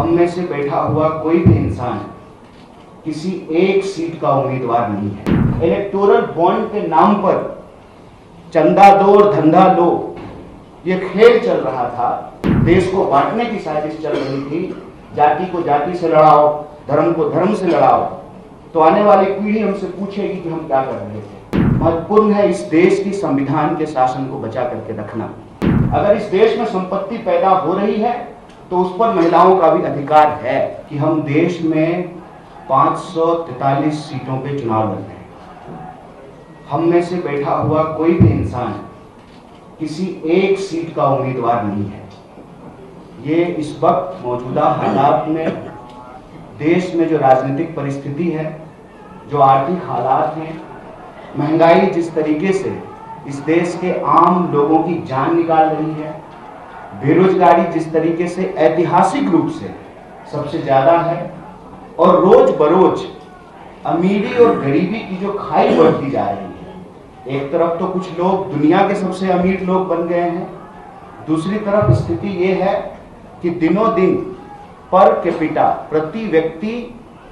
हम में से बैठा हुआ कोई भी इंसान किसी एक सीट का उम्मीदवार नहीं है। इलेक्टोरल बॉन्ड के नाम पर चंदा दो और धंधा लो, ये खेल चल रहा था। देश को बांटने की साजिश चल रही थी। जाति को जाति से लड़ाओ, धर्म को धर्म से लड़ाओ, तो आने वाली पीढ़ी हमसे पूछेगी कि हम क्या कर रहे थे। महत्वपूर्ण है इस देश की संविधान के शासन को बचा करके रखना। अगर इस देश में संपत्ति पैदा हो रही है तो उस पर महिलाओं का भी अधिकार है कि हम देश में 543 सीटों पे चुनाव लड़ रहे हैं। हम में से बैठा हुआ कोई भी इंसान किसी एक सीट का उम्मीदवार नहीं है। ये इस वक्त मौजूदा हालात में, देश में जो राजनीतिक परिस्थिति है, जो आर्थिक हालात हैं, महंगाई जिस तरीके से इस देश के आम लोगों की जान निकाल रही है, बेरोजगारी जिस तरीके से ऐतिहासिक रूप से सबसे ज्यादा है, और रोज बरोज अमीरी और गरीबी की जो खाई बढ़ती जा रही है। एक तरफ तो कुछ लोग दुनिया के सबसे अमीर लोग बन गए हैं, दूसरी तरफ स्थिति ये है कि दिनों दिन पर कैपिटा, प्रति व्यक्ति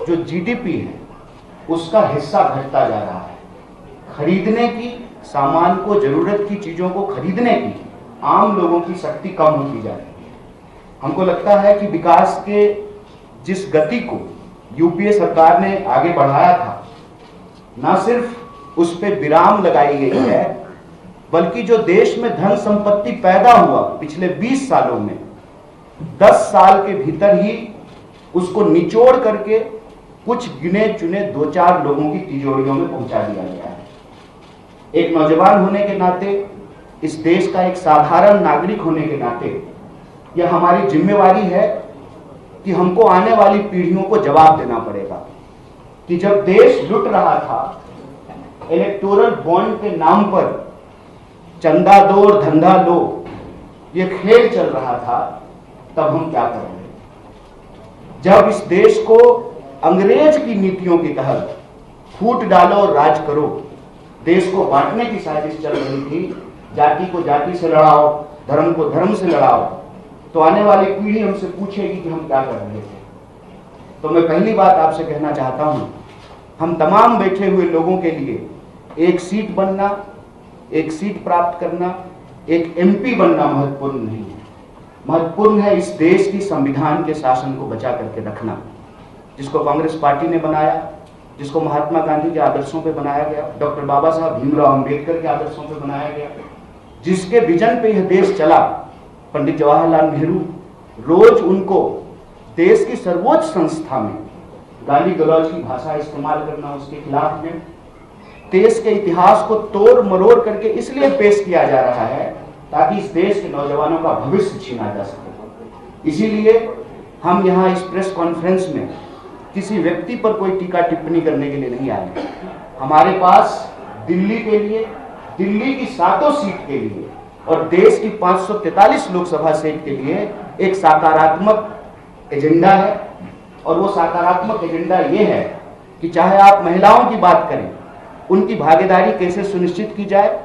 जो जीडीपी है उसका हिस्सा घटता जा रहा है। खरीदने की, सामान को, जरूरत की चीजों को खरीदने की आम लोगों की शक्ति कम होती जा रही है। हमको लगता है कि विकास के जिस गति को यूपीए सरकार ने आगे बढ़ाया था, न सिर्फ उस पर विराम लगाई गई है, बल्कि जो देश में धन संपत्ति पैदा हुआ पिछले 20 सालों में, 10 साल के भीतर ही उसको निचोड़ करके कुछ गिने चुने 2-4 लोगों की तिजोरियों में पहुंचा दिया गया है। एक नौजवान होने के नाते, इस देश का एक साधारण नागरिक होने के नाते, यह हमारी जिम्मेवारी है कि हमको आने वाली पीढ़ियों को जवाब देना पड़ेगा कि जब देश लुट रहा था, इलेक्टोरल बॉन्ड के नाम पर चंदा दो और धंधा लो, ये खेल चल रहा था, तब हम क्या कर रहे थे। जब इस देश को अंग्रेज की नीतियों के तहत फूट डालो और राज करो, देश को बांटने की साजिश चल रही थी, जाति को जाति से लड़ाओ, धर्म को धर्म से लड़ाओ, तो आने वाली पीढ़ी हमसे पूछेगी कि हम क्या कर रहे थे। तो मैं पहली बात आपसे कहना चाहता हूं, हम तमाम बैठे हुए लोगों के लिए एक सीट बनना, एक सीट प्राप्त करना, एक एमपी बनना महत्वपूर्ण नहीं है। महत्वपूर्ण है इस देश की संविधान के शासन को बचा करके रखना, जिसको कांग्रेस पार्टी ने बनाया, जिसको महात्मा गांधी के आदर्शों पे बनाया गया, डॉक्टर बाबा साहब भीमराव अंबेडकर के आदर्शों पे बनाया गया, जिसके विजन पे यह देश चला, पंडित जवाहरलाल नेहरू। रोज उनको देश की सर्वोच्च संस्था में गाली गलौज की भाषा इस्तेमाल करना, उसके खिलाफ में देश के इतिहास को तोड़ मरोड़ करके इसलिए पेश किया जा रहा है ताकि इस देश के नौजवानों का भविष्य छीना जा सके। इसीलिए हम यहाँ इस प्रेस कॉन्फ्रेंस में किसी व्यक्ति पर कोई टीका टिप्पणी करने के लिए नहीं आए। हमारे पास दिल्ली के लिए, दिल्ली की 7 सीट के लिए और देश की 543 लोकसभा सीट के लिए एक सकारात्मक एजेंडा है। और वो सकारात्मक एजेंडा ये है कि चाहे आप महिलाओं की बात करें, उनकी भागीदारी कैसे सुनिश्चित की जाए,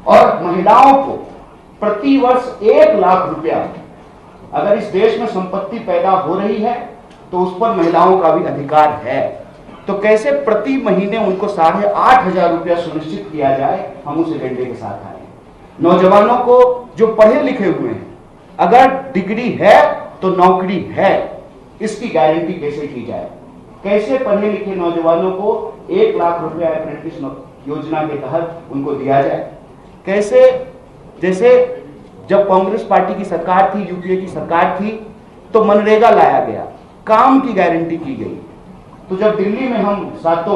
और महिलाओं को प्रति वर्ष 1 लाख रुपया, अगर इस देश में संपत्ति पैदा हो रही है तो उस पर महिलाओं का भी अधिकार है, तो कैसे प्रति महीने उनको 8,500 रुपया सुनिश्चित किया जाए, हम उस एजेंडे के साथ आए। नौजवानों को जो पढ़े लिखे हुए हैं, अगर डिग्री है तो नौकरी है, इसकी गारंटी कैसे की जाए। कैसे पढ़े लिखे नौजवानों को 1 लाख रुपया अप्रेंटिस योजना के तहत उनको दिया जाए। कैसे, जैसे जब कांग्रेस पार्टी की सरकार थी, यूपीए की सरकार थी, तो मनरेगा लाया गया, काम की गारंटी की गई। तो जब दिल्ली में हम 7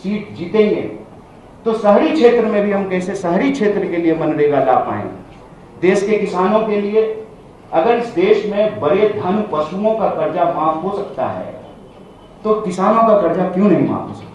सीट जीतेंगे तो शहरी क्षेत्र में भी हम कैसे शहरी क्षेत्र के लिए मनरेगा ला पाएंगे। देश के किसानों के लिए, अगर इस देश में बड़े धन पशुओं का कर्जा माफ हो सकता है तो किसानों का कर्जा क्यों नहीं माफ हो सकता।